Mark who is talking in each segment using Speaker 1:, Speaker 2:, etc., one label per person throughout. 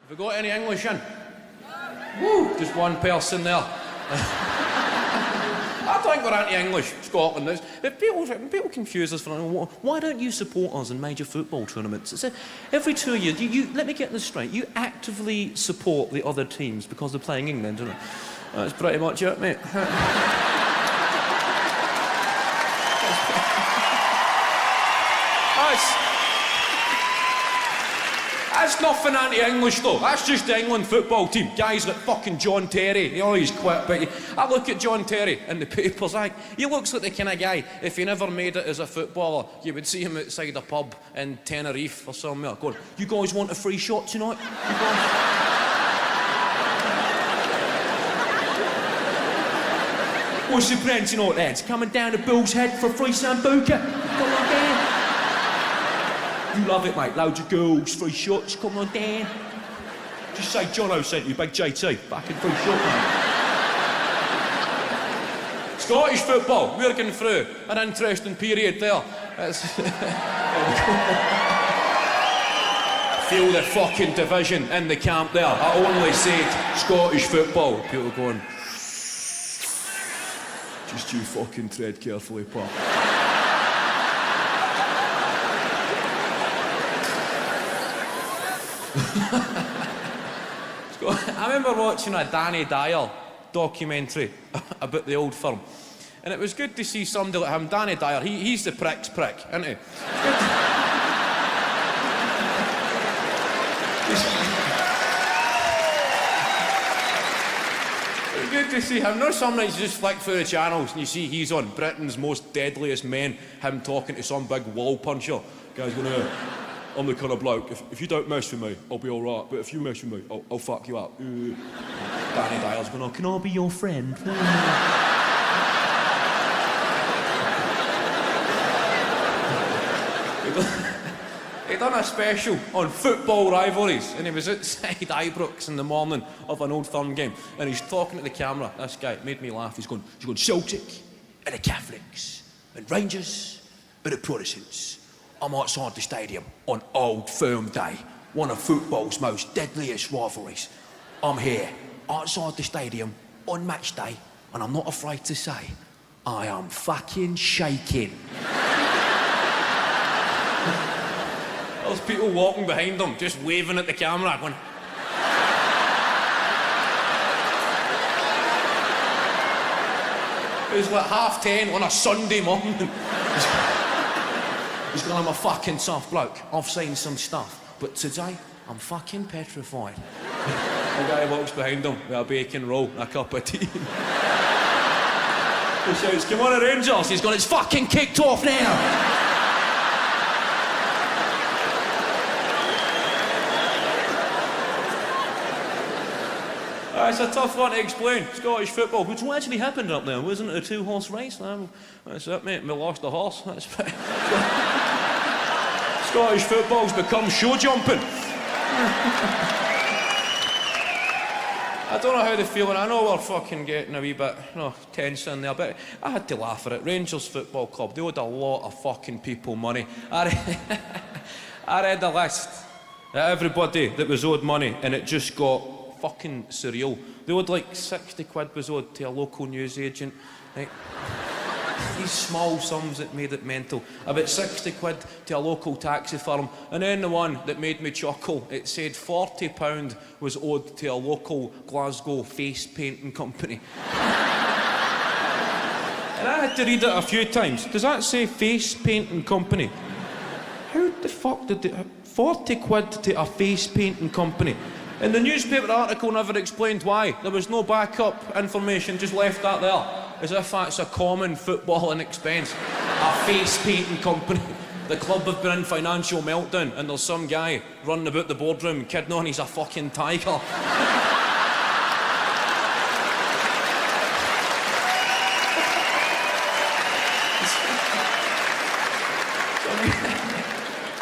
Speaker 1: Have we got any English in? Woo! Just one person there. I think we're anti-English, Scotland is. People confuse us for, why don't you support us in major football tournaments? It's every 2 years, let me get this straight, you actively support the other teams because they're playing England, isn't it? That's pretty much it, mate. That's nothing anti-English though. That's just the England football team. Guys like fucking John Terry. He's quit, but I look at John Terry in the papers. He looks like the kind of guy, if he never made it as a footballer, you would see him outside a pub in Tenerife or somewhere going, you guys want a free shot tonight? What's the plan tonight, lads? Coming down to Bull's Head for a free Sambuca? Come on, Dan. You love it, mate. Loads of girls, free shots. Come on, Dan. Just say Jono sent you, big JT. Fucking free shot, mate. Scottish football, we're going through an interesting period there. Feel the fucking division in the camp there. I only said Scottish football. People going, just you fucking tread carefully, pal. I remember watching a Danny Dyer documentary about the old firm, and it was good to see somebody like him. Danny Dyer, he's the prick's prick, isn't he? It's good to see him. No, some nights you just flick through the channels and you see he's on Britain's Most Deadliest Men, him talking to some big wall puncher. Guy's going, I'm the kind of bloke, if you don't mess with me, I'll be all right, but if you mess with me, I'll fuck you up. Danny Dyer's going, can I be your friend? He done a special on football rivalries, and he was outside Ibrox in the morning of an Old Firm game, and he's talking to the camera. This guy made me laugh. He's going Celtic and the Catholics, and Rangers and the Protestants. I'm outside the stadium on Old Firm Day, one of football's most deadliest rivalries. I'm here, outside the stadium, on match day, and I'm not afraid to say, I am fucking shaking. There's people walking behind him, just waving at the camera, going... It was like 10:30 on a Sunday morning. He's going, I'm a fucking tough bloke. I've seen some stuff, but today, I'm fucking petrified. The guy walks behind him with a bacon roll and a cup of tea. He shouts, come on, Rangers. He's going, it's fucking kicked off now. It's a tough one to explain, Scottish football. Which what actually happened up there? Wasn't it a two-horse race? That's it, mate. We lost a horse. That's Scottish football's become show jumping. I don't know how they feel, and I know we're fucking getting a wee bit tense in there, but I had to laugh at it. Rangers Football Club, they owed a lot of fucking people money. I read a list of everybody that was owed money, and it just got fucking surreal. They owed like 60 quid was owed to a local newsagent. Right? These small sums that made it mental. About 60 quid to a local taxi firm. And then the one that made me chuckle, it said £40 was owed to a local Glasgow face painting company. And I had to read it a few times. Does that say face painting company? How the fuck did they... 40 quid to a face painting company. And the newspaper article never explained why. There was no backup information, just left that there. As if that's a common footballing expense. A face painting company. The club have been in financial meltdown, and there's some guy running about the boardroom kidding on he's a fucking tiger.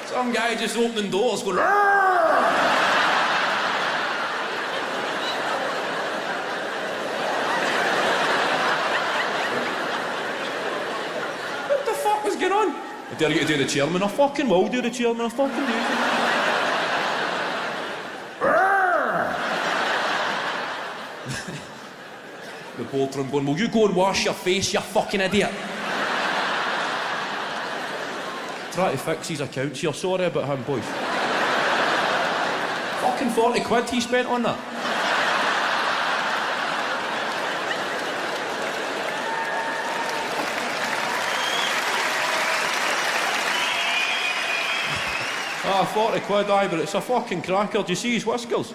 Speaker 1: Some guy just opening doors going, "Arrgh!" What's going on? I dare you to do the chairman. I fucking will do the chairman. I fucking do. The boardroom going, will you go and wash your face, you fucking idiot? Try to fix his accounts here. Sorry about him, boys. Fucking 40 quid he spent on that. Ah, 40 quid, aye, but it's a fucking cracker. Do you see his whiskers?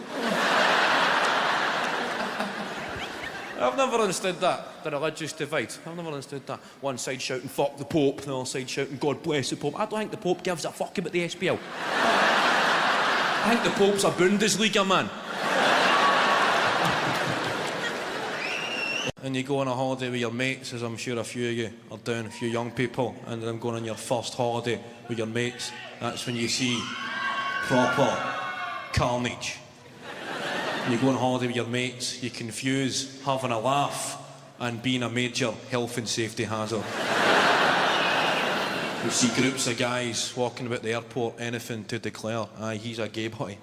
Speaker 1: I've never understood that, the religious divide. I've never understood that. One side shouting, fuck the Pope, the other side shouting, God bless the Pope. I don't think the Pope gives a fuck about the SPL. I think the Pope's a Bundesliga man. And you go on a holiday with your mates, as I'm sure a few of you are doing, a few young people, and then going on your first holiday with your mates. That's when you see proper carnage. When you go on holiday with your mates, you confuse having a laugh and being a major health and safety hazard. You see groups of guys walking about the airport, anything to declare, aye, he's a gay boy.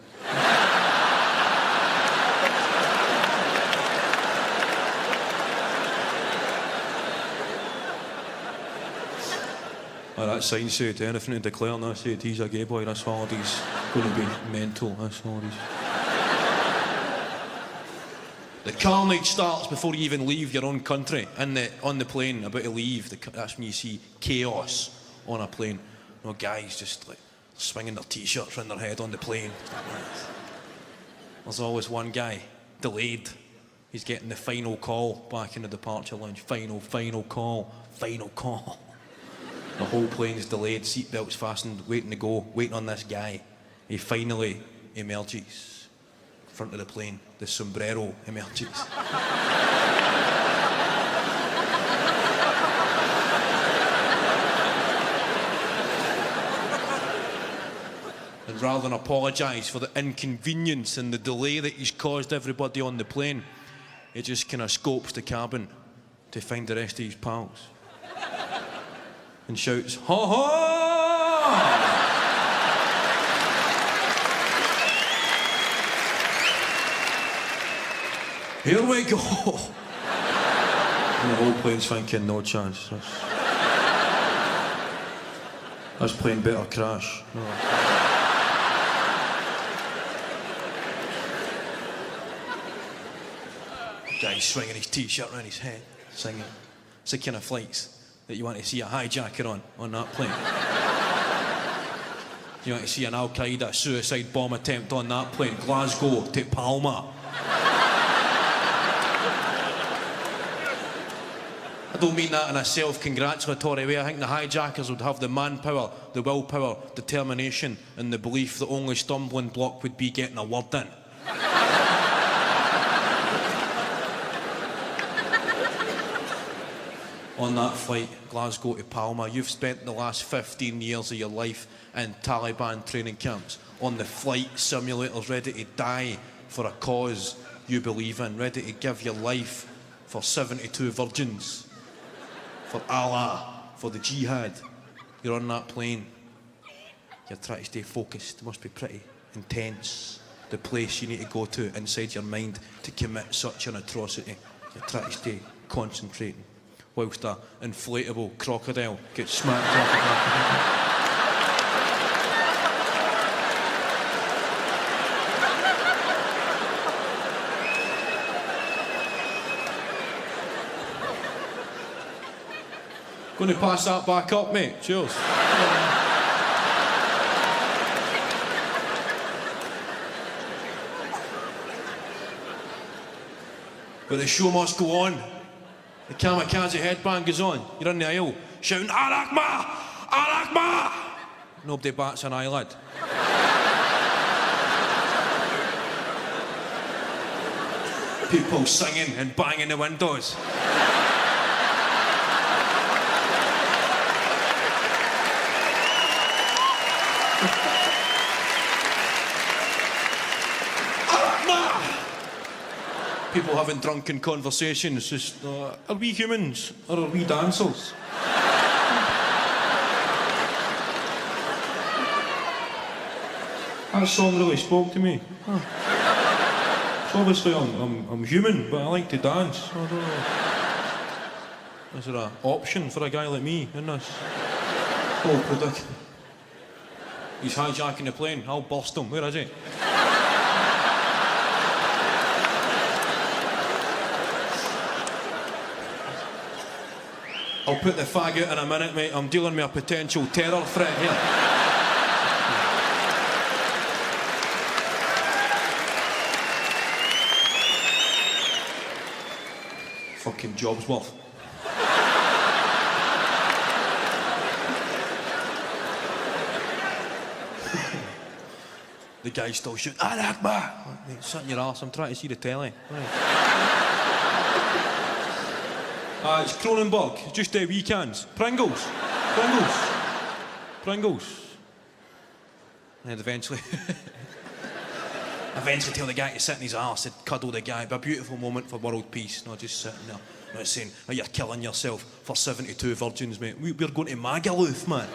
Speaker 1: Oh, that sign said, anything to declare, and I said, he's a gay boy, this holiday's going to be mental, this holiday's. The carnage starts before you even leave your own country. On the plane, about to leave, that's when you see chaos on a plane. You know, guys just like swinging their t-shirts around their head on the plane. There's always one guy, delayed. He's getting the final call back in the departure lounge. Final call, final call. The whole plane's delayed, seatbelts fastened, waiting to go, waiting on this guy. He finally emerges in front of the plane. The sombrero emerges. And rather than apologise for the inconvenience and the delay that he's caused everybody on the plane, he just kind of scopes the cabin to find the rest of his pals. And shouts, ha ha! Here we go! And the whole plane's thinking, no chance. This plane better crash. No. Guy's swinging his t-shirt around his head, singing. It's the kind of flights that you want to see a hijacker on that plane. You want to see an Al-Qaeda suicide bomb attempt on that plane, Glasgow to Palma. I don't mean that in a self-congratulatory way. I think the hijackers would have the manpower, the willpower, determination, and the belief the only stumbling block would be getting a word in. On that flight, Glasgow to Palma, you've spent the last 15 years of your life in Taliban training camps, on the flight simulators, ready to die for a cause you believe in, ready to give your life for 72 virgins, for Allah, for the jihad. You're on that plane. You're trying to stay focused. It must be pretty intense, the place you need to go to inside your mind to commit such an atrocity. You're trying to stay concentrating, whilst an inflatable crocodile gets smacked off the back. Going to pass that back up, mate. Cheers. But the show must go on. The kamikaze headband goes on. You're in the aisle shouting, Al-Akbar! Al-Akbar! Nobody bats an eyelid. People singing and banging the windows. People having drunken conversations, just, are we humans or are we dancers? That song really spoke to me. So obviously I'm human, but I like to dance. I don't know. Is there an option for a guy like me in this whole predicament? He's hijacking the plane. I'll bust him. Where is he? I'll put the fag out in a minute, mate. I'm dealing with a potential terror threat here. Fucking job's worth. The guy's still shooting, "Allah Akbar!" Mate, sit in your arse, I'm trying to see the telly. Right. It's Cronenberg, just weekends. Pringles. And eventually tell the guy to sit in his arse and cuddle the guy. It'd be a beautiful moment for world peace, not just sitting there. Not saying, "Oh, you're killing yourself for 72 virgins, mate. We're going to Magaluf, man."